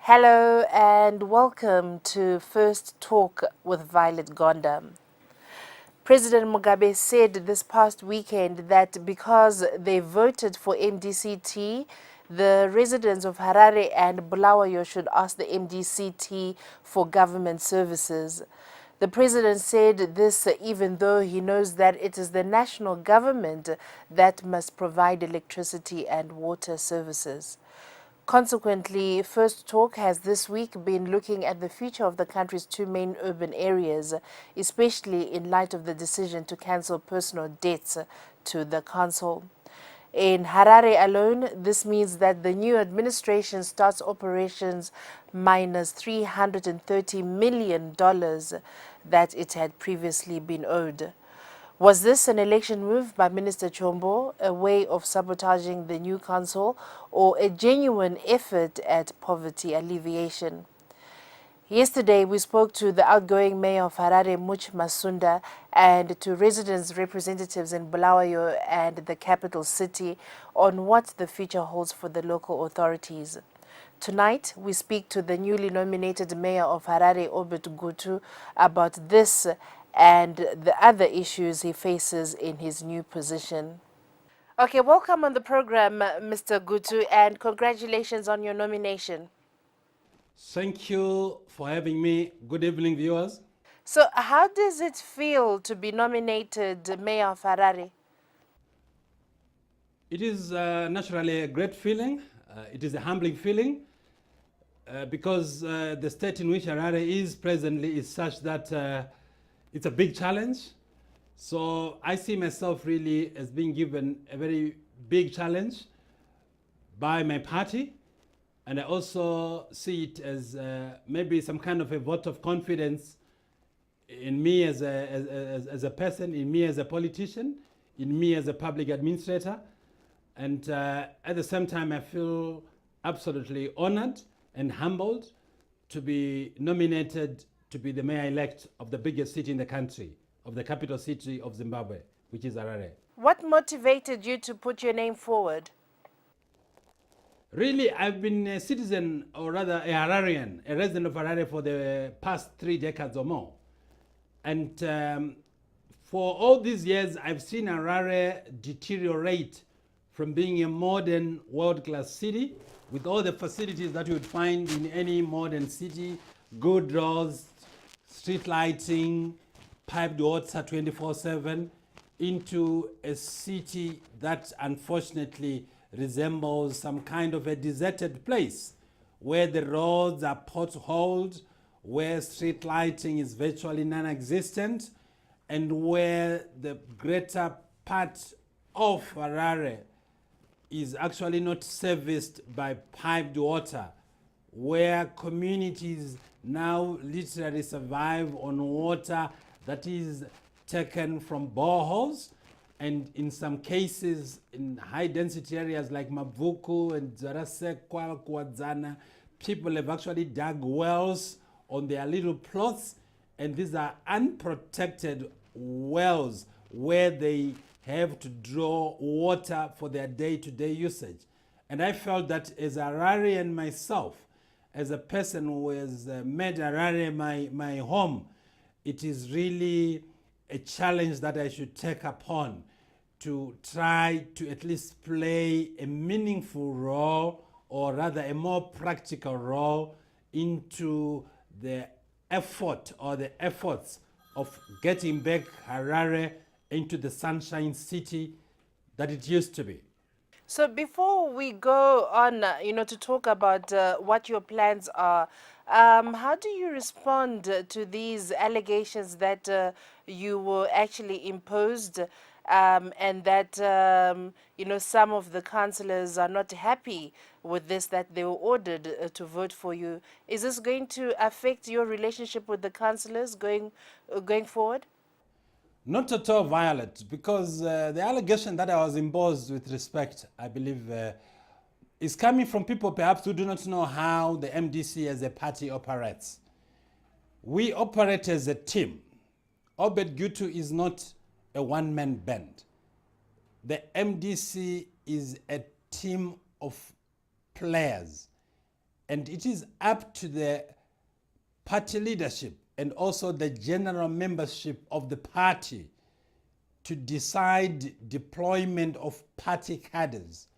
Hello and welcome to First Talk with Violet Gonda. President Mugabe said this past weekend that because they voted for MDC-T, the residents of Harare and Bulawayo should ask the MDC-T for government services. The president said this even though he knows that it is the national government that must provide electricity and water services. Consequently, First Talk has this week been looking at the future of the country's two main urban areas, especially in light of the decision to cancel personal debts to the council. In Harare alone, this means that the new administration starts operations minus $330 million that it had previously been owed. Was this an election move by Minister Chombo, a way of sabotaging the new council, or a genuine effort at poverty alleviation? Yesterday, we spoke to the outgoing mayor of Harare, Much Masunda, and to residents' representatives in Bulawayo and the capital city on what the future holds for the local authorities. Tonight, we speak to the newly nominated mayor of Harare, Obert Gutu, about this and the other issues he faces in his new position. Okay, welcome on the program, Mr. Gutu, and congratulations on your nomination. Thank you for having me. Good evening, viewers. So, how does it feel to be nominated mayor of Harare? It is naturally a great feeling. It is a humbling feeling because the state in which Harare is presently is such that it's a big challenge. So I see myself really as being given a very big challenge by my party. And I also see it as maybe some kind of a vote of confidence in me as a person, in me as a politician, in me as a public administrator. And at the same time, I feel absolutely honored and humbled to be nominated to be the mayor-elect of the biggest city in the country, of the capital city of Zimbabwe, which is Harare. What motivated you to put your name forward? Really, I've been a citizen, or rather a Hararian, a resident of Harare for the past 3 decades or more. And for all these years, I've seen Harare deteriorate from being a modern world-class city with all the facilities that you would find in any modern city, good roads, street lighting, piped water 24/7, into a city that unfortunately resembles some kind of a deserted place where the roads are potholed, where street lighting is virtually non-existent, and where the greater part of Harare is actually not serviced by piped water, where communities now literally survive on water that is taken from boreholes, and in some cases in high density areas like Mavuku and Zarasekwa, Kwadzana, people have actually dug wells on their little plots, and these are unprotected wells where they have to draw water for their day-to-day usage. And I felt that as a Hararian myself, as a person who has made Harare my home, it is really a challenge that I should take upon to try to at least play a meaningful role, or rather a more practical role, into the effort or the efforts of getting back Harare into the sunshine city that it used to be. So before we go on, to talk about what your plans are, how do you respond to these allegations that you were actually imposed and that, some of the councillors are not happy with this, that they were ordered to vote for you? Is this going to affect your relationship with the councillors going forward? Not at all, Violet, because the allegation that I was imposed with respect, I believe, is coming from people perhaps who do not know how the MDC as a party operates. We operate as a team. Obert Gutu is not a one-man band. The MDC is a team of players, And it is up to the party leadership and also the general membership of the party to decide deployment of party cadres.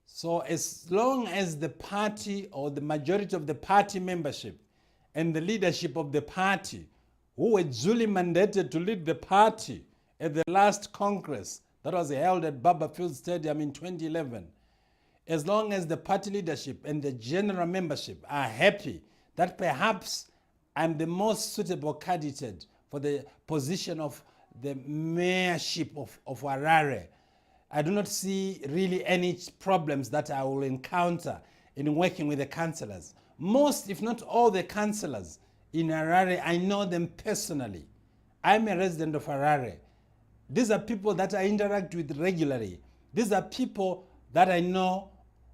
So as long as the party or the majority of the party membership and the leadership of the party who were duly mandated to lead the party at the last Congress that was held at Barberfield Stadium in 2011, as long as the party leadership and the general membership are happy that perhaps I'm the most suitable candidate for the position of the mayorship of Harare, I do not see really any problems that I will encounter in working with the councillors. Most, if not all the councillors in Harare, I know them personally. I'm a resident of Harare. These are people that I interact with regularly. These are people that I know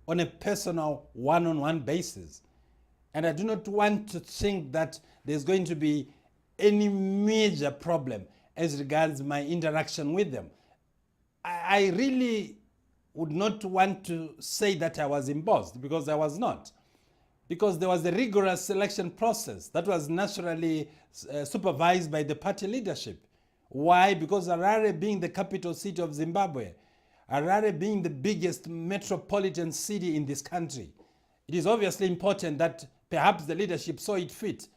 on a personal one-on-one basis. And I do not want to think that there's going to be any major problem as regards my interaction with them. I really would not want to say that I was embossed, because I was not. Because there was a rigorous selection process that was naturally supervised by the party leadership. Why? Because Harare being the capital city of Zimbabwe, Harare being the biggest metropolitan city in this country, it is obviously important that perhaps the leadership saw it fit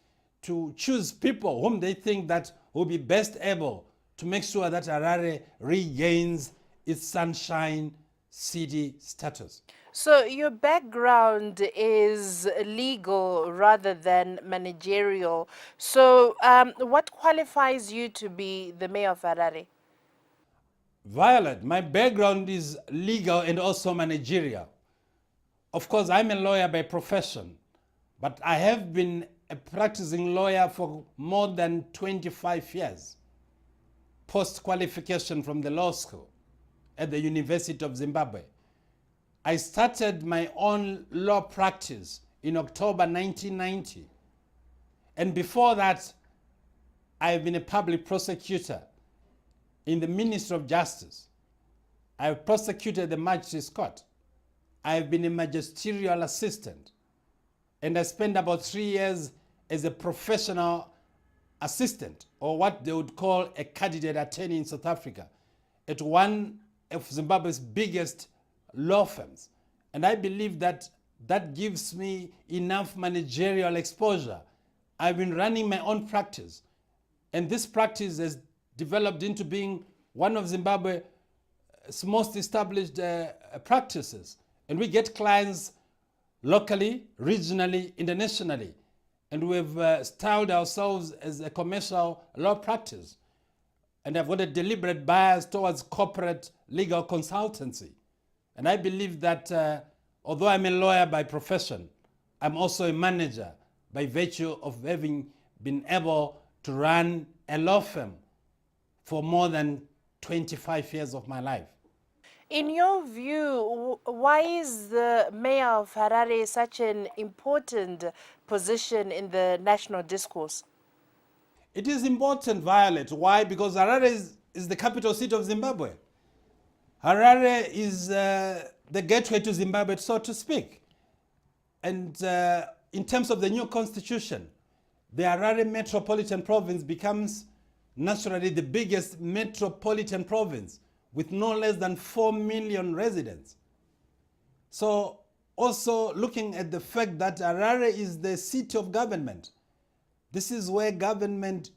to choose people whom they think that will be best able to make sure that Harare regains its sunshine city status. So your background is legal rather than managerial. So what qualifies you to be the mayor of Harare? Violet, my background is legal and also managerial. Of course, I'm a lawyer by profession, but I have been a practicing lawyer for more than 25 years, post-qualification from the law school at the University of Zimbabwe. I started my own law practice in October 1990. And before that, I've been a public prosecutor in the Ministry of Justice. I've prosecuted the Magistrates Court. I've been a magisterial assistant. And I spent about 3 years as a professional assistant, or what they would call a candidate attorney in South Africa, at one of Zimbabwe's biggest law firms. And I believe that that gives me enough managerial exposure. I've been running my own practice, and this practice has developed into being one of Zimbabwe's most established practices. And we get clients locally, regionally, internationally. And we've styled ourselves as a commercial law practice. And I've got a deliberate bias towards corporate legal consultancy. And I believe that although I'm a lawyer by profession, I'm also a manager by virtue of having been able to run a law firm for more than 25 years of my life. In your view, why is the mayor of Harare such an important position in the national discourse? It is important, Violet. Why? Because Harare is the capital city of Zimbabwe. Harare is the gateway to Zimbabwe, so to speak. And in terms of the new constitution, the Harare Metropolitan Province becomes naturally the biggest metropolitan province with no less than 4 million residents. So also looking at the fact that Harare is the seat of government. This is where government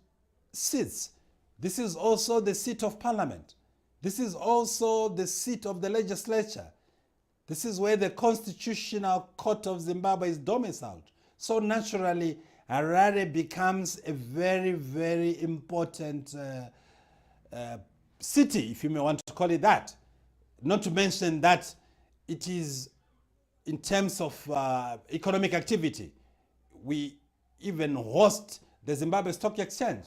sits. This is also the seat of parliament. This is also the seat of the legislature. This is where the Constitutional Court of Zimbabwe is domiciled. So naturally, Harare becomes a very, very important city, if you may want to call it that. Not to mention that it is, in terms of economic activity, we even host the Zimbabwe Stock Exchange.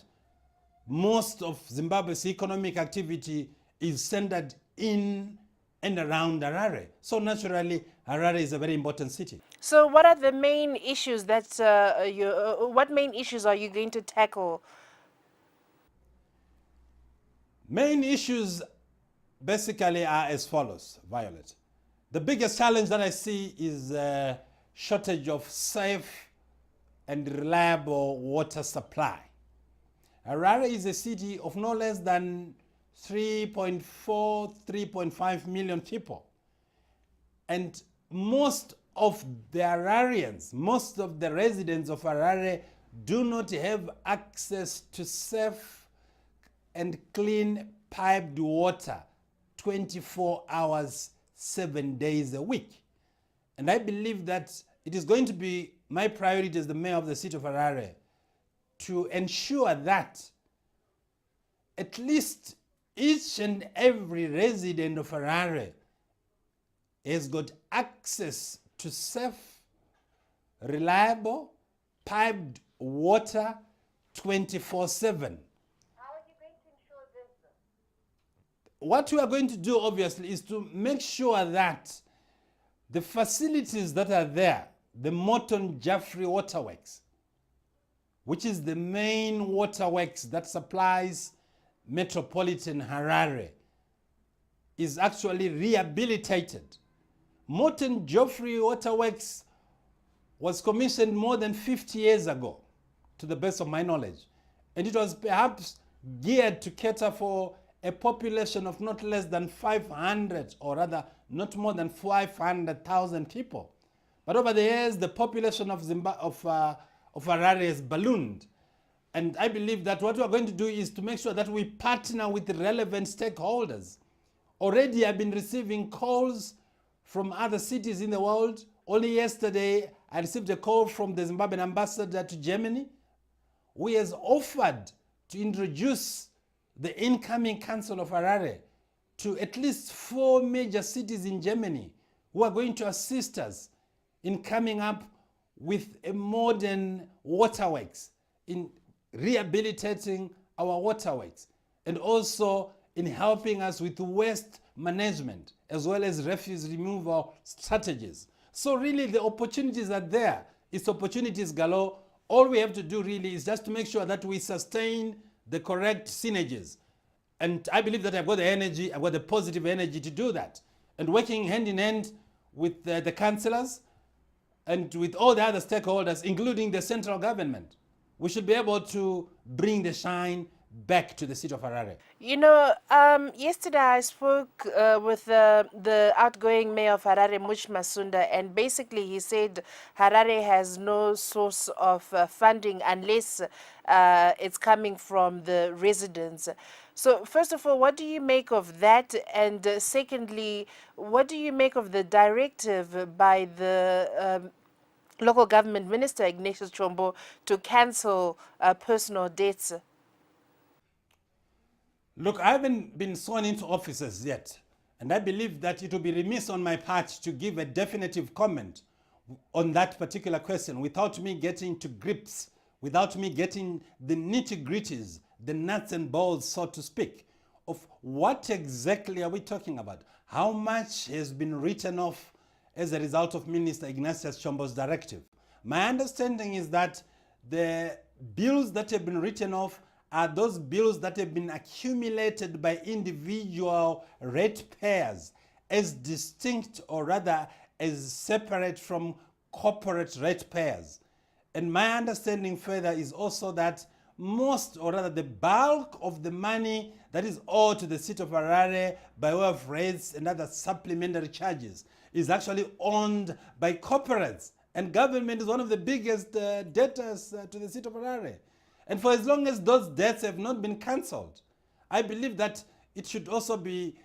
Most of Zimbabwe's economic activity is centered in and around Harare. So naturally, Harare is a very important city. So what are the main issues that what main issues are you going to tackle? Main issues basically are as follows, Violet. The biggest challenge that I see is shortage of safe and reliable water supply. Harare is a city of no less than 3.4, 3.5 million people. And most of the Hararians, most of the residents of Harare do not have access to safe and clean piped water 24 hours, 7 days a week. And I believe that it is going to be my priority as the mayor of the city of Harare to ensure that at least each and every resident of Harare has got access to safe, reliable, piped water 24/7. How are you going to ensure this? What we are going to do, obviously, is to make sure that the facilities that are there, the Morton Jaffrey Waterworks, which is the main waterworks that supplies metropolitan Harare, is actually rehabilitated. Morton Jaffrey Waterworks was commissioned more than 50 years ago, to the best of my knowledge. And it was perhaps geared to cater for a population of not less than 500, or rather not more than 500,000 people. But over the years, the population of Harare has ballooned. And I believe that what we are going to do is to make sure that we partner with the relevant stakeholders. Already I've been receiving calls from other cities in the world. Only yesterday, I received a call from the Zimbabwean ambassador to Germany, who has offered to introduce the incoming Council of Harare to at least 4 major cities in Germany who are going to assist us in coming up with a modern waterworks, in rehabilitating our waterworks, and also in helping us with waste management as well as refuse removal strategies. So really the opportunities are there. It's opportunities galore. All we have to do really is just to make sure that we sustain the correct synergies. And I believe that I've got the energy, I've got the positive energy to do that. And working hand in hand with the councillors and with all the other stakeholders, including the central government, we should be able to bring the shine back to the city of Harare. You know, yesterday I spoke with the outgoing mayor of Harare, Much Masunda, and basically he said Harare has no source of funding unless it's coming from the residents. So first of all, what do you make of that? And secondly, what do you make of the directive by the local government minister, Ignatius Chombo, to cancel personal debts? Look, I haven't been sworn into offices yet, and I believe that it would be remiss on my part to give a definitive comment on that particular question without me getting to grips, without me getting the nitty-gritties, the nuts and bolts, so to speak, of what exactly are we talking about. How much has been written off as a result of Minister Ignatius Chombo's directive? My understanding is that the bills that have been written off are those bills that have been accumulated by individual ratepayers as distinct, or rather as separate from corporate ratepayers. And my understanding further is also that most, or rather the bulk of the money that is owed to the city of Harare by way of rates and other supplementary charges is actually owned by corporates. And government is one of the biggest debtors to the city of Harare. And for as long as those debts have not been cancelled, I believe that it should also be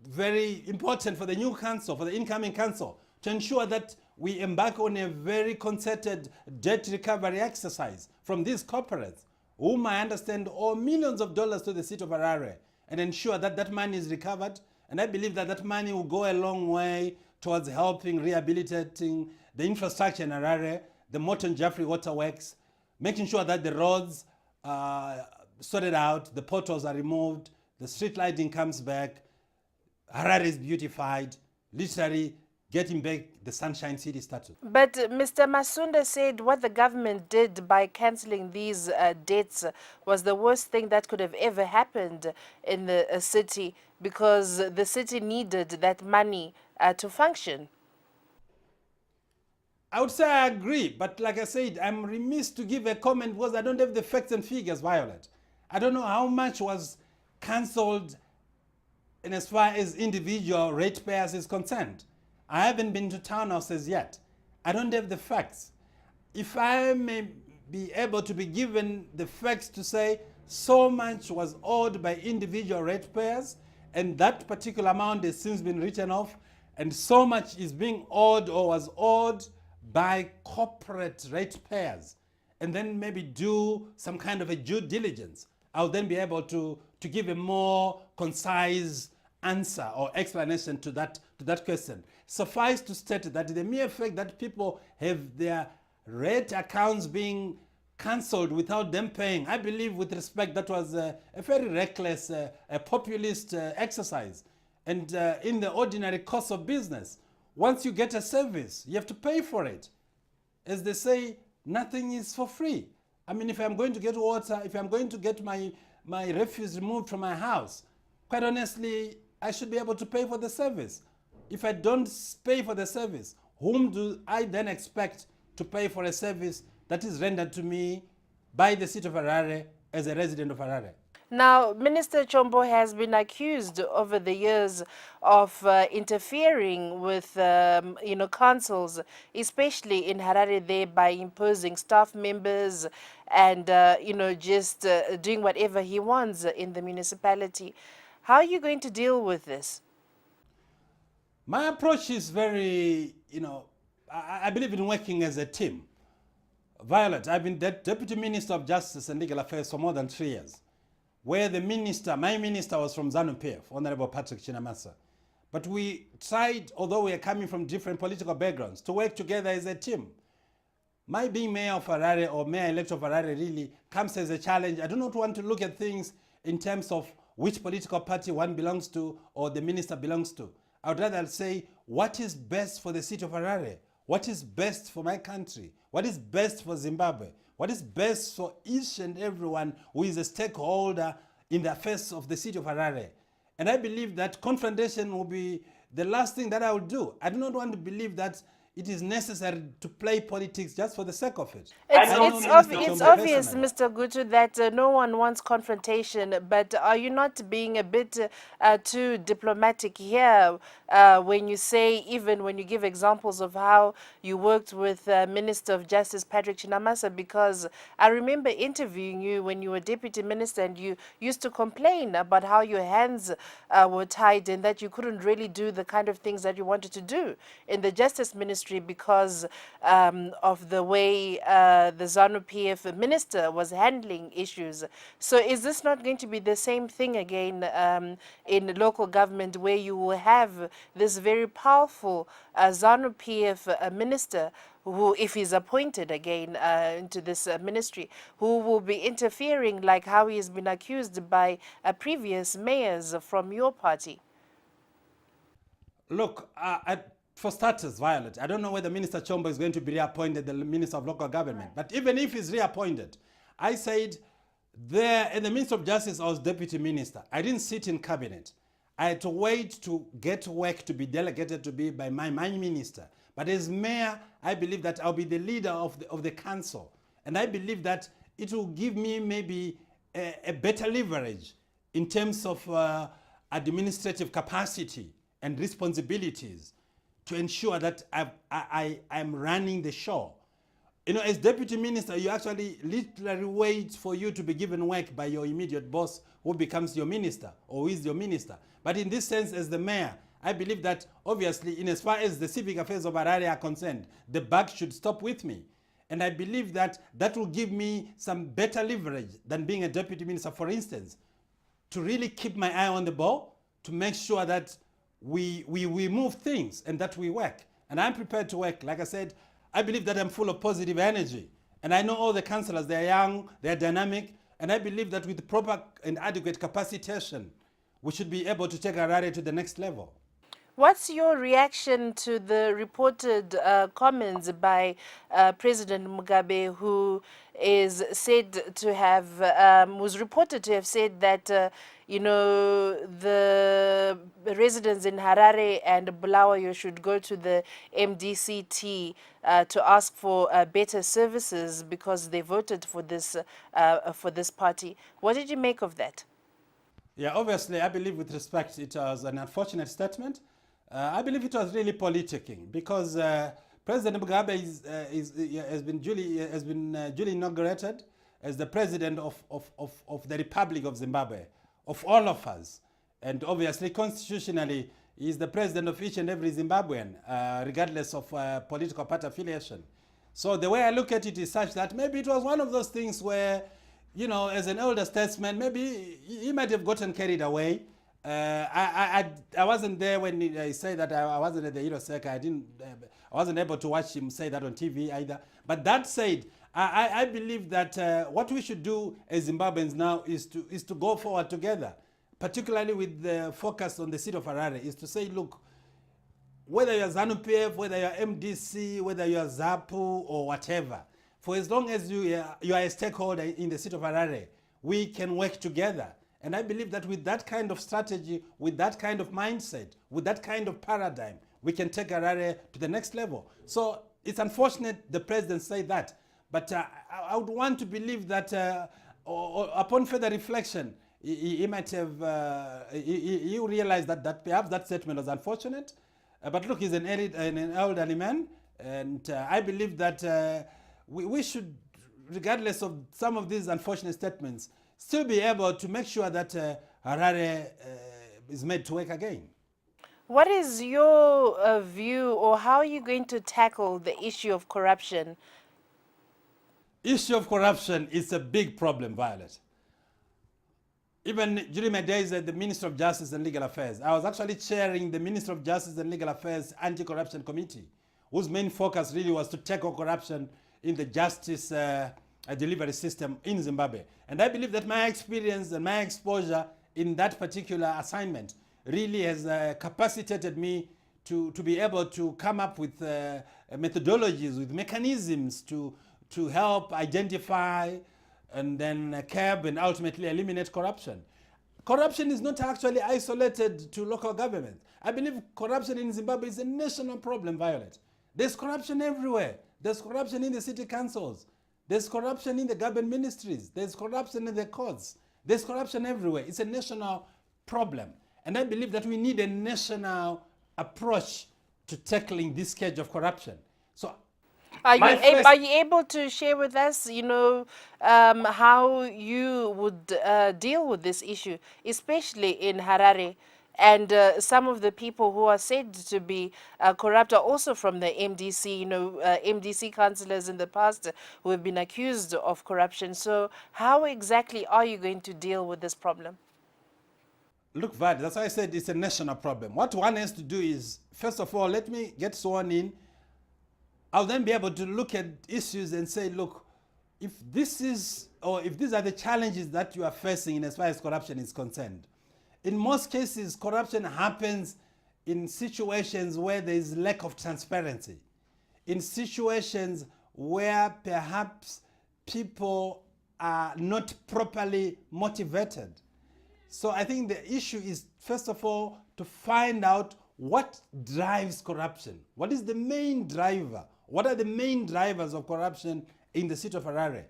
very important for the new council, for the incoming council, to ensure that we embark on a very concerted debt recovery exercise from these corporates, whom I understand owe millions of dollars to the city of Harare, and ensure that that money is recovered. And I believe that that money will go a long way towards helping rehabilitating the infrastructure in Harare, the Morton Jaffrey Waterworks, making sure that the roads are sorted out, the potholes are removed, the street lighting comes back, Harare is beautified, literally getting back the Sunshine City status. But Mr. Masunda said what the government did by cancelling these debts was the worst thing that could have ever happened in the city, because the city needed that money to function. I would say I agree, but like I said, I'm remiss to give a comment because I don't have the facts and figures, Violet. I don't know how much was cancelled in as far as individual ratepayers is concerned. I haven't been to townhouses yet. I don't have the facts. If I may be able to be given the facts to say so much was owed by individual ratepayers, and that particular amount has since been written off, and so much is being owed or was owed by corporate ratepayers, and then maybe do some kind of a due diligence, I'll then be able to give a more concise answer or explanation to that question. Suffice to state that the mere fact that people have their rate accounts being cancelled without them paying, I believe with respect that was a very reckless, a populist exercise. And in the ordinary course of business, once you get a service, you have to pay for it. As they say, nothing is for free. I mean, if I'm going to get water, if I'm going to get my refuse removed from my house, quite honestly, I should be able to pay for the service. If I don't pay for the service, whom do I then expect to pay for a service that is rendered to me by the city of Harare as a resident of Harare? Now, Minister Chombo has been accused over the years of interfering with, councils, especially in Harare, there by imposing staff members and, just doing whatever he wants in the municipality. How are you going to deal with this? My approach is very, I believe in working as a team. Violet, I've been Deputy Minister of Justice and Legal Affairs for more than 3 years, where my minister was from ZANU-PF, Honorable Patrick Chinamasa. But we tried, although we are coming from different political backgrounds, to work together as a team. My being mayor of Harare or mayor-elect of Harare really comes as a challenge. I do not want to look at things in terms of which political party one belongs to or the minister belongs to. I would rather say, what is best for the city of Harare? What is best for my country? What is best for Zimbabwe? What is best for each and everyone who is a stakeholder in the affairs of the city of Harare? And I believe that confrontation will be the last thing that I will do. I do not want to believe that it is necessary to play politics just for the sake of it. It's obvious, Mr. Gutu, that no one wants confrontation, but are you not being a bit too diplomatic here when you say, even when you give examples of how you worked with Minister of Justice Patrick Chinamasa? Because I remember interviewing you when you were Deputy Minister and you used to complain about how your hands were tied and that you couldn't really do the kind of things that you wanted to do in the Justice Ministry because of the way the ZANU-PF minister was handling issues. So is this not going to be the same thing again in local government, where you will have this very powerful ZANU-PF minister who, if he's appointed again into this ministry, who will be interfering like how he has been accused by previous mayors from your party? Look, for starters, Violet, I don't know whether Minister Chombo is going to be reappointed the Minister of Local Government. But even if he's reappointed, I said there in the Minister of Justice, I was Deputy Minister. I didn't sit in cabinet. I had to wait to get work to be delegated to be by my minister. But as mayor, I believe that I'll be the leader of the council. And I believe that it will give me maybe a better leverage in terms of administrative capacity and responsibilities to ensure that I'm running the show. As Deputy Minister, you actually literally wait for you to be given work by your immediate boss who becomes your minister or who is your minister. But in this sense, as the mayor, I believe that obviously, in as far as the civic affairs of Harare are concerned, the buck should stop with me. And I believe that that will give me some better leverage than being a deputy minister, for instance, to really keep my eye on the ball, to make sure that we move things and that we work. And I'm prepared to work. Like I said, I believe that I'm full of positive energy. And I know all the councillors, they're young, they're dynamic, and I believe that with proper and adequate capacitation, we should be able to take Harare to the next level. What's your reaction to the reported comments by President Mugabe, who is said to have, was reported to have said that, the residents in Harare and Bulawayo should go to the MDC-T to ask for better services because they voted for this party. What did you make of that? Yeah, obviously, I believe with respect, it was an unfortunate statement. I believe it was really politicking because President Mugabe has been duly inaugurated as the president of the Republic of Zimbabwe, of all of us. And obviously, constitutionally, he is the president of each and every Zimbabwean, regardless of political party affiliation. So the way I look at it is such that maybe it was one of those things where, as an elder statesman, maybe he might have gotten carried away. I wasn't there when he said that. I wasn't at the Euro Circle. I wasn't able to watch him say that on TV either. But that said, I believe that what we should do as Zimbabweans now is to go forward together, particularly with the focus on the city of Harare, is to say, look, whether you're ZANU-PF, whether you're MDC, whether you're ZAPU or whatever, for as long as you are a stakeholder in the city of Harare, we can work together. And I believe that with that kind of strategy, with that kind of mindset, with that kind of paradigm, we can take Harare to the next level. So it's unfortunate the president said that, but I would want to believe that upon further reflection, he might have, he realized that perhaps that statement was unfortunate. But look, he's an elderly man, and I believe that we should, regardless of some of these unfortunate statements, still be able to make sure that Harare is made to work again. What is your view, or how are you going to tackle the issue of corruption? Issue of corruption is a big problem, Violet. Even during my days at the Ministry of Justice and Legal Affairs, I was actually chairing the Ministry of Justice and Legal Affairs Anti-Corruption Committee, whose main focus really was to tackle corruption in the justice delivery system in Zimbabwe. And I believe that my experience and my exposure in that particular assignment really has capacitated me to be able to come up with methodologies, with mechanisms to help identify and then curb and ultimately eliminate corruption. Corruption is not actually isolated to local government. I believe corruption in Zimbabwe is a national problem, Violet. There's corruption everywhere. There's corruption in the city councils. There's corruption in the government ministries. There's corruption in the courts. There's corruption everywhere. It's a national problem. And I believe that we need a national approach to tackling this scourge of corruption. So, are you able to share with us, how you would deal with this issue, especially in Harare? And some of the people who are said to be corrupt are also from the MDC, MDC councillors in the past who have been accused of corruption. So how exactly are you going to deal with this problem? Look, Vad, that's why I said it's a national problem. What one has to do is, first of all, let me get sworn in. I'll then be able to look at issues and say, look, if this is, or if these are the challenges that you are facing in as far as corruption is concerned. In most cases, corruption happens in situations where there is lack of transparency, in situations where perhaps people are not properly motivated. So I think the issue is, first of all, to find out what drives corruption. What is the main driver? What are the main drivers of corruption in the city of Harare?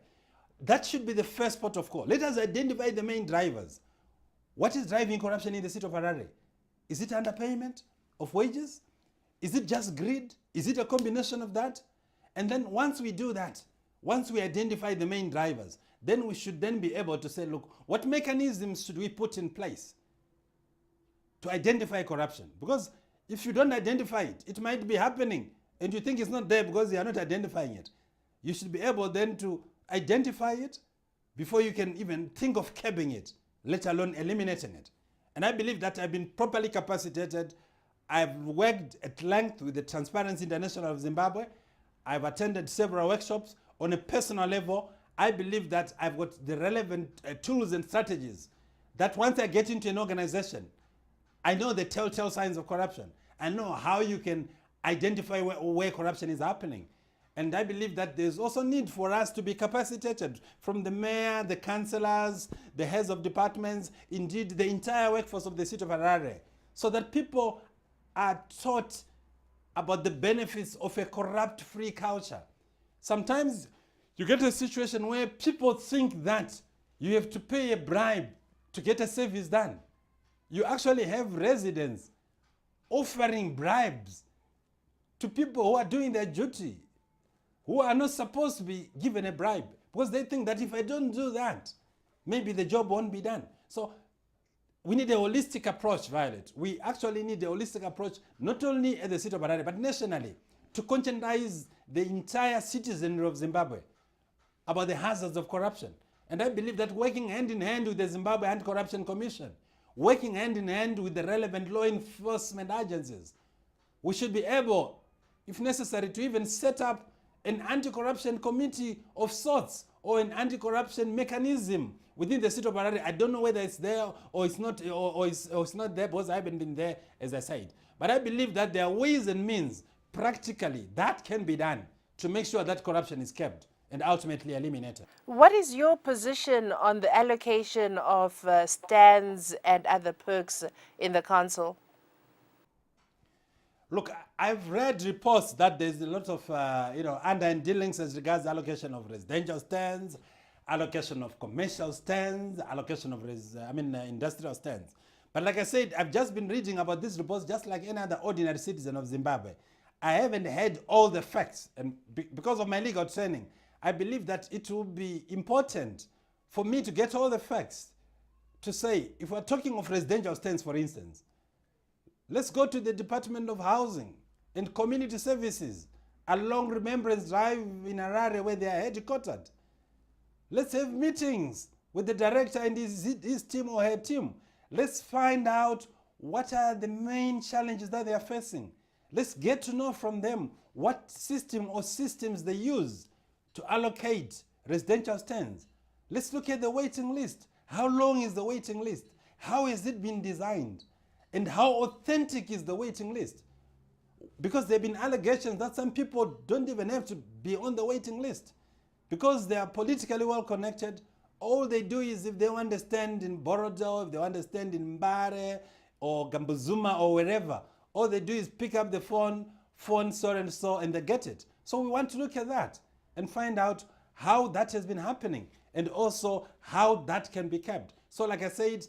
That should be the first port of call. Let us identify the main drivers. What is driving corruption in the city of Harare? Is it underpayment of wages? Is it just greed? Is it a combination of that? And then once we do that, once we identify the main drivers, then we should then be able to say, look, what mechanisms should we put in place to identify corruption? Because if you don't identify it, it might be happening and you think it's not there because you are not identifying it. You should be able then to identify it before you can even think of curbing it, let alone eliminating it. And I believe that I've been properly capacitated. I've worked at length with the Transparency International of Zimbabwe. I've attended several workshops. On a personal level, I believe that I've got the relevant tools and strategies that once I get into an organization, I know the telltale signs of corruption. I know how you can identify where corruption is happening. And I believe that there's also need for us to be capacitated from the mayor, the councillors, the heads of departments, indeed the entire workforce of the city of Harare, so that people are taught about the benefits of a corrupt-free culture. Sometimes you get a situation where people think that you have to pay a bribe to get a service done. You actually have residents offering bribes to people who are doing their duty, who are not supposed to be given a bribe, because they think that if I don't do that, maybe the job won't be done. So we need a holistic approach, Violet. We actually need a holistic approach, not only at the city of Harare, but nationally, to conscientize the entire citizenry of Zimbabwe about the hazards of corruption. And I believe that working hand in hand with the Zimbabwe Anti-Corruption Commission, working hand in hand with the relevant law enforcement agencies, we should be able, if necessary, to even set up an anti-corruption committee of sorts, or an anti-corruption mechanism within the city of Harare. I don't know whether it's there or it's not, or it's not there, because I haven't been there, as I said. But I believe that there are ways and means, practically, that can be done to make sure that corruption is kept and ultimately eliminated. What is your position on the allocation of stands and other perks in the council? Look, I've read reports that there's a lot of underhand dealings as regards allocation of residential stands, allocation of commercial stands, allocation of industrial stands. But like I said, I've just been reading about these reports just like any other ordinary citizen of Zimbabwe. I haven't heard all the facts, and because of my legal training, I believe that it will be important for me to get all the facts to say, if we're talking of residential stands, for instance, let's go to the Department of Housing and Community Services along Remembrance Drive in Harare, where they are headquartered. Let's have meetings with the director and his team or her team. Let's find out what are the main challenges that they are facing. Let's get to know from them what system or systems they use to allocate residential stands. Let's look at the waiting list. How long is the waiting list? How has it been designed? And how authentic is the waiting list? Because there have been allegations that some people don't even have to be on the waiting list. Because they are politically well connected, all they do is, if they want to stand in Borodo, if they want to stand in Mbare or Gambuzuma or wherever, all they do is pick up the phone so and so, and they get it. So we want to look at that and find out how that has been happening, and also how that can be kept. So like I said,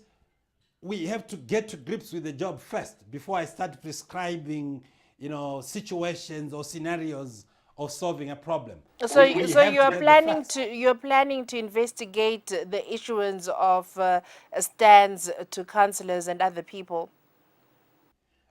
we have to get to grips with the job first before I start prescribing, situations or scenarios of solving a problem. So you're planning to investigate the issuance of stands to councillors and other people.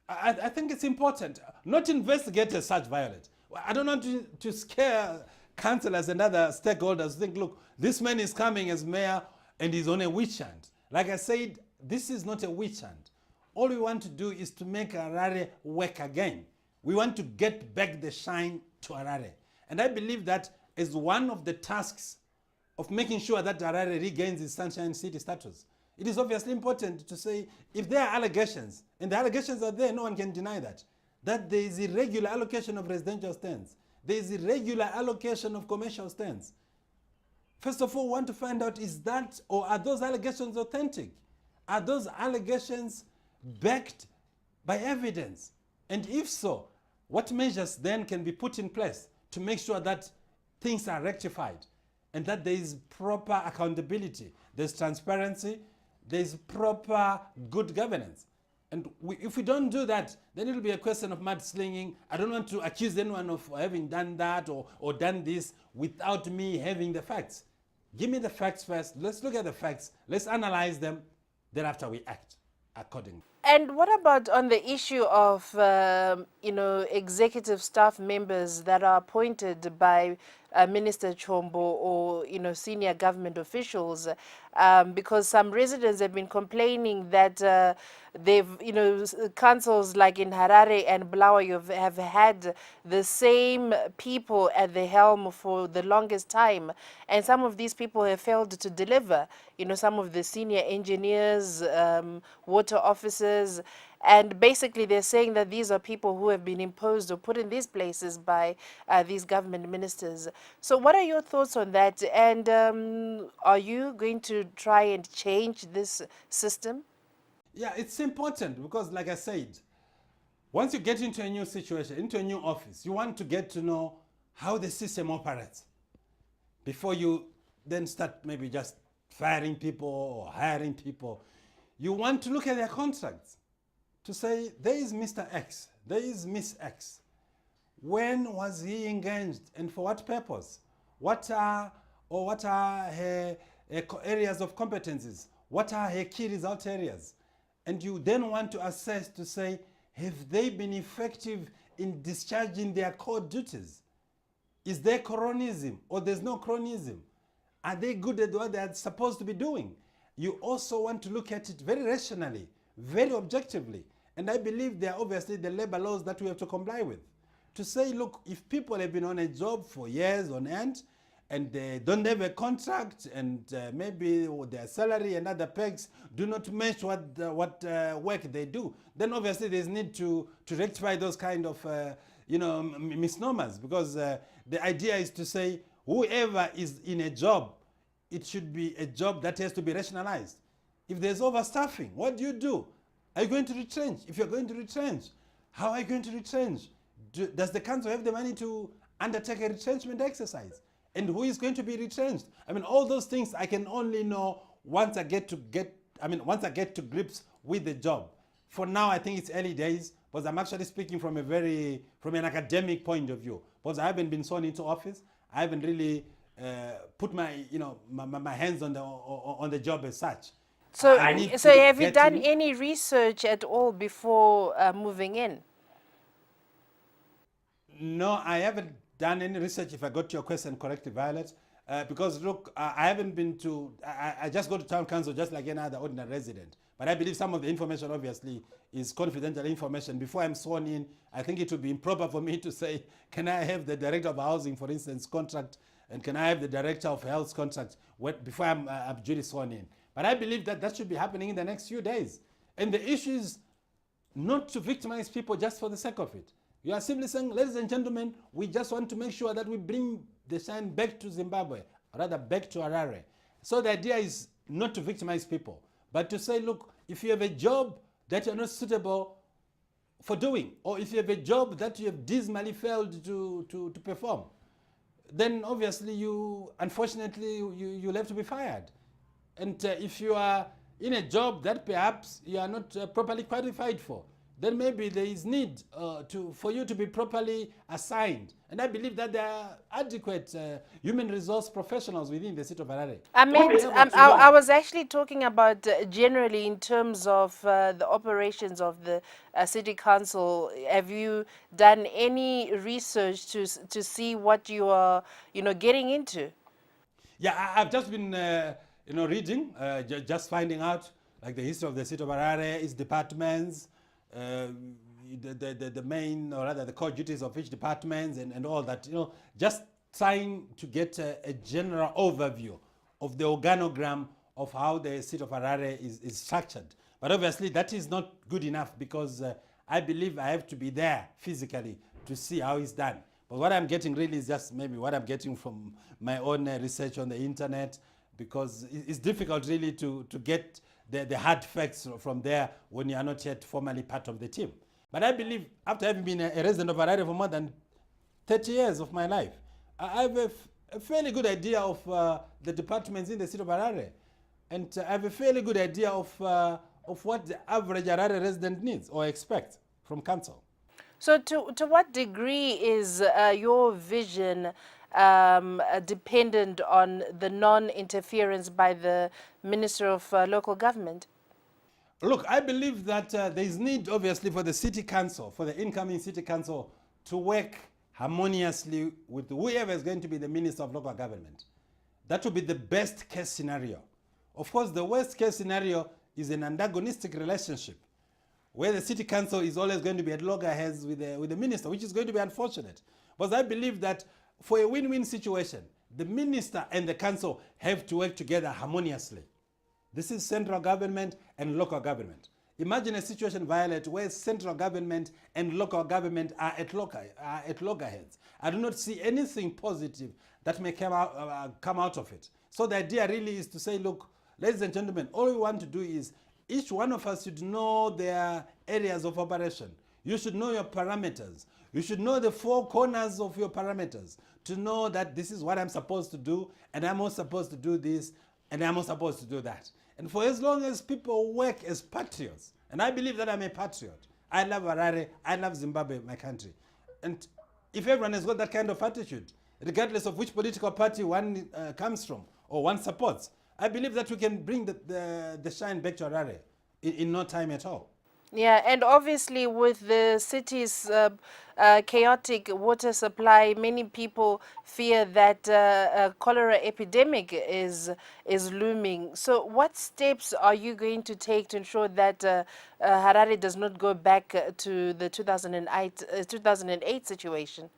I think it's important not to investigate as such, Violet. I don't want to scare councillors and other stakeholders. Think, look, this man is coming as mayor and he's on a witch hunt. Like I said, this is not a witch hunt. All we want to do is to make Harare work again. We want to get back the shine to Harare. And I believe that is one of the tasks of making sure that Harare regains its Sunshine City status. It is obviously important to say, if there are allegations, and the allegations are there, no one can deny that there is irregular allocation of residential stands, there is irregular allocation of commercial stands. First of all, we want to find out, is that, or are those allegations authentic? Are those allegations backed by evidence? And if so, what measures then can be put in place to make sure that things are rectified and that there is proper accountability, there's transparency, there's proper good governance? And if we don't do that, then it'll be a question of mudslinging. I don't want to accuse anyone of having done that or done this without me having the facts. Give me the facts first. Let's look at the facts. Let's analyze them. Thereafter, we act accordingly. And what about on the issue of, executive staff members that are appointed by Minister Chombo or, senior government officials? Because some residents have been complaining that councils like in Harare and Bulawayo have had the same people at the helm for the longest time. And some of these people have failed to deliver. Some of the senior engineers, water officers, And basically, they're saying that these are people who have been imposed or put in these places by these government ministers. So, what are your thoughts on that? And are you going to try and change this system? Yeah, it's important because, like I said, once you get into a new situation, into a new office, you want to get to know how the system operates before you then start maybe just firing people or hiring people. You want to look at their contracts to say, there is Mr. X, there is Miss X. When was he engaged and for what purpose? What are her areas of competencies? What are her key result areas? And you then want to assess to say, have they been effective in discharging their core duties? Is there chronism or there's no chronism? Are they good at what they're supposed to be doing? You also want to look at it very rationally, very objectively. And I believe there are obviously the labor laws that we have to comply with. To say, look, if people have been on a job for years on end and they don't have a contract and maybe their salary and other perks do not match what work they do, then obviously there's need to rectify those kind of misnomers, because the idea is to say whoever is in a job, it should be a job that has to be rationalized. If there's overstaffing, what do? Are you going to retrench? If you're going to retrench, how are you going to retrench? Does the council have the money to undertake a retrenchment exercise? And who is going to be retrenched? I mean, all those things I can only know once I get to grips with the job. For now, I think it's early days, because I'm actually speaking from an academic point of view. Because I haven't been sworn into office. I haven't really put my hands on the job as such. So have you done any research at all before moving in? No, I haven't done any research, if I got your question correctly, Violet. Because look, I haven't been to, I just go to town council just like any other ordinary resident. But I believe some of the information obviously is confidential information. Before I'm sworn in, I think it would be improper for me to say, can I have the director of housing, for instance, contract, and can I have the director of health contract before I'm duly sworn in. But I believe that should be happening in the next few days. And the issue is not to victimize people just for the sake of it. You are simply saying, ladies and gentlemen, we just want to make sure that we bring the shine back to Zimbabwe, or rather back to Harare. So the idea is not to victimize people, but to say, look, if you have a job that you're not suitable for doing, or if you have a job that you have dismally failed to perform, then obviously unfortunately, you'll have to be fired. And if you are in a job that perhaps you are not properly qualified for, then maybe there is need for you to be properly assigned. And I believe that there are adequate human resource professionals within the city of Harare. I was actually talking about generally in terms of the operations of the city council. Have you done any research to see what you are, getting into? Yeah, I've just been, reading, just finding out like the history of the city of Harare, its departments, the main, or rather the core duties of each department and all that, just trying to get a general overview of the organogram of how the city of Harare is structured. But obviously that is not good enough, because I believe I have to be there physically to see how it's done. But what I'm getting really is just maybe what I'm getting from my own research on the internet, because it's difficult really to get the hard facts from there when you are not yet formally part of the team. But I believe, after having been a resident of Harare for more than 30 years of my life, I have a fairly good idea of the departments in the city of Harare. And I have a fairly good idea of what the average Harare resident needs or expects from council. So to what degree is your vision dependent on the non-interference by the Minister of Local Government? Look, I believe that there is need, obviously, for the city council, for the incoming city council, to work harmoniously with whoever is going to be the Minister of Local Government. That would be the best case scenario. Of course, the worst case scenario is an antagonistic relationship, where the city council is always going to be at loggerheads with the minister, which is going to be unfortunate. But I believe that for a win-win situation, the minister and the council have to work together harmoniously. This is central government and local government. Imagine a situation, Violet, where central government and local government are at loggerheads. I do not see anything positive that may come out of it. So the idea really is to say, look, ladies and gentlemen, all we want to do is each one of us should know their areas of operation. You should know your parameters. You should know the four corners of your parameters to know that this is what I'm supposed to do, and I'm also supposed to do this, and I'm also supposed to do that. And for as long as people work as patriots, and I believe that I'm a patriot, I love Harare, I love Zimbabwe, my country. And if everyone has got that kind of attitude, regardless of which political party one comes from or one supports, I believe that we can bring the shine back to Harare in no time at all. Yeah, and obviously with the city's chaotic water supply, many people fear that a cholera epidemic is looming. So what steps are you going to take to ensure that Harare does not go back to the 2008 situation?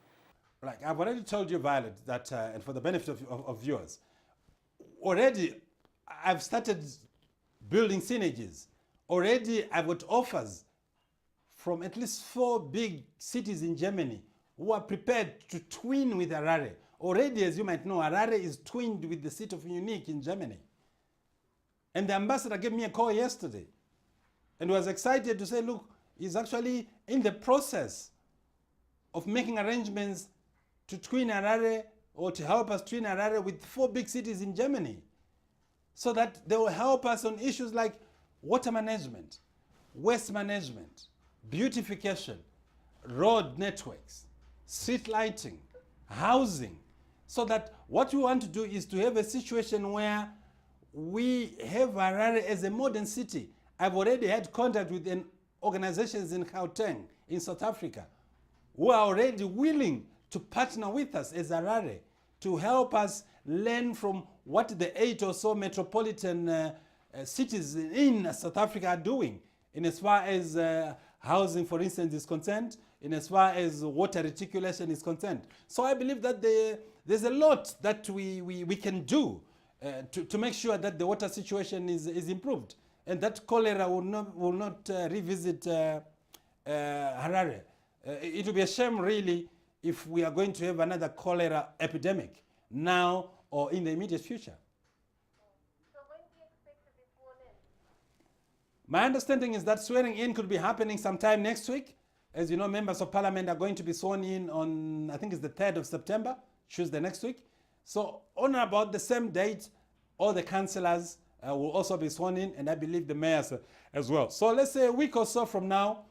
Like I've already told you, Violet, that, and for the benefit of viewers, already I've started building synergies. Already I've got offers from at least 4 big cities in Germany who are prepared to twin with Harare. Already, as you might know, Harare is twinned with the city of Munich in Germany. And the ambassador gave me a call yesterday and was excited to say, look, he's actually in the process of making arrangements to twin Harare or to help us twin Harare with 4 big cities in Germany so that they will help us on issues like water management, waste management, beautification, road networks, street lighting, housing, so that what we want to do is to have a situation where we have Harare as a modern city. I've already had contact with organizations in Gauteng, in South Africa, who are already willing to partner with us as Harare to help us learn from what the 8 or so metropolitan cities in South Africa are doing in as far as housing, for instance, is concerned, in as far as water reticulation is concerned. So I believe that there's a lot that we can do to make sure that the water situation is improved and that cholera will not revisit Harare. It will be a shame really if we are going to have another cholera epidemic now or in the immediate future. My understanding is that swearing in could be happening sometime next week. As you know, members of parliament are going to be sworn in on, I think it's the 3rd of September, Tuesday next week. So on about the same date, all the councillors will also be sworn in, and I believe the mayors as well. So let's say a week or so from now,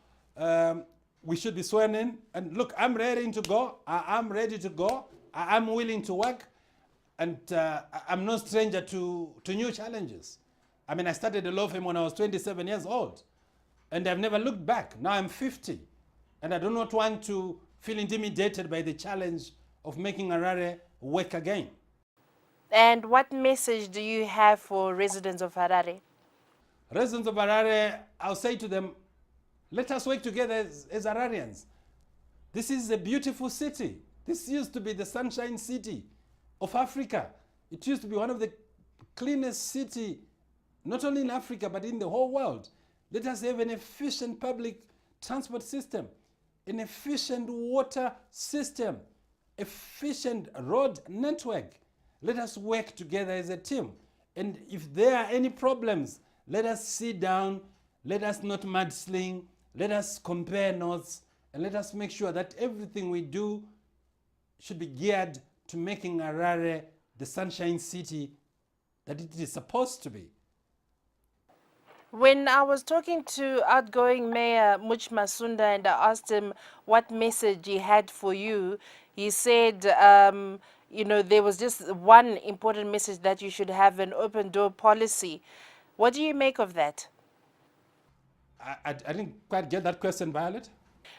we should be sworn in. And look, I'm ready to go. I'm ready to go. I'm willing to work. And I'm no stranger to new challenges. I mean, I started a law firm when I was 27 years old, and I've never looked back. Now I'm 50, and I do not want to feel intimidated by the challenge of making Harare work again. And what message do you have for residents of Harare? Residents of Harare, I'll say to them, let us work together as Hararians. This is a beautiful city. This used to be the sunshine city of Africa. It used to be one of the cleanest cities, not only in Africa, but in the whole world. Let us have an efficient public transport system, an efficient water system, efficient road network. Let us work together as a team. And if there are any problems, let us sit down, let us not mudsling, let us compare notes, and let us make sure that everything we do should be geared to making Harare the sunshine city that it is supposed to be. When I was talking to outgoing Mayor Much Masunda and I asked him what message he had for you, he said, you know, there was just one important message, that you should have an open door policy. What do you make of that? I didn't quite get that question, Violet.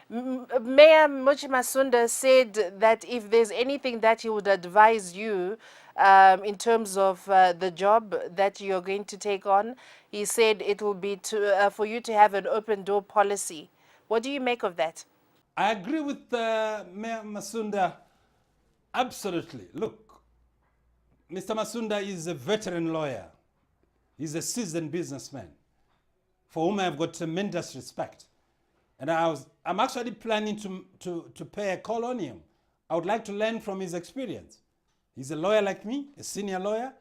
Mayor Much Masunda said that if there's anything that he would advise you in terms of the job that you're going to take on, he said it will be for you to have an open door policy. What do you make of that? I agree with Mayor Masunda, absolutely. Look, Mr. Masunda is a veteran lawyer. He's a seasoned businessman. for whom I've got tremendous respect. And I'm actually planning to pay a call on him. I would like to learn from his experience. He's a lawyer like me, a senior lawyer.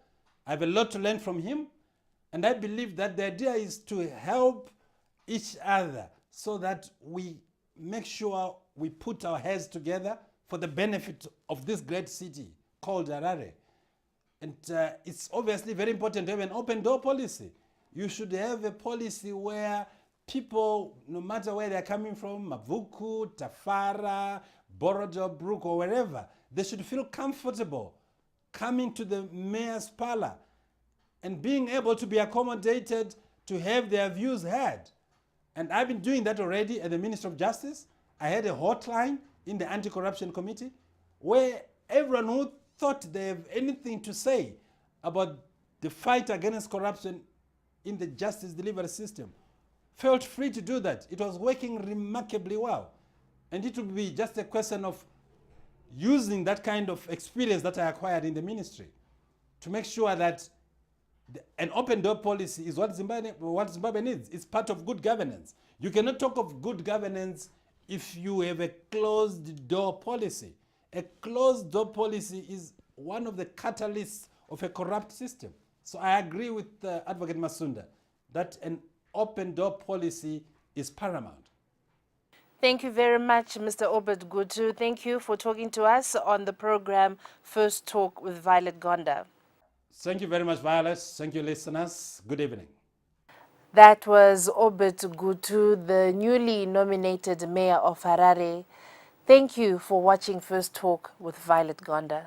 I have a lot to learn from him. And I believe that the idea is to help each other so that we make sure we put our heads together for the benefit of this great city called Harare. And it's obviously very important to have an open door policy. You should have a policy where people, no matter where they're coming from, Mavuku, Tafara, Borojo, Brook, or wherever, they should feel comfortable coming to the mayor's parlor and being able to be accommodated, to have their views heard. And I've been doing that already at the Ministry of Justice. I had a hotline in the Anti-Corruption Committee where everyone who thought they have anything to say about the fight against corruption in the justice delivery system felt free to do that. It was working remarkably well. And it would be just a question of using that kind of experience that I acquired in the ministry to make sure that an open door policy is what Zimbabwe needs. It's part of good governance. You cannot talk of good governance if you have a closed door policy. A closed door policy is one of the catalysts of a corrupt system. So I agree with Advocate Masunda that an open door policy is paramount. Thank you very much, Mr. Obert Gutu. Thank you for talking to us on the program First Talk with Violet Gonda. Thank you very much, Violet. Thank you, listeners. Good evening. That was Obert Gutu, the newly nominated mayor of Harare. Thank you for watching First Talk with Violet Gonda.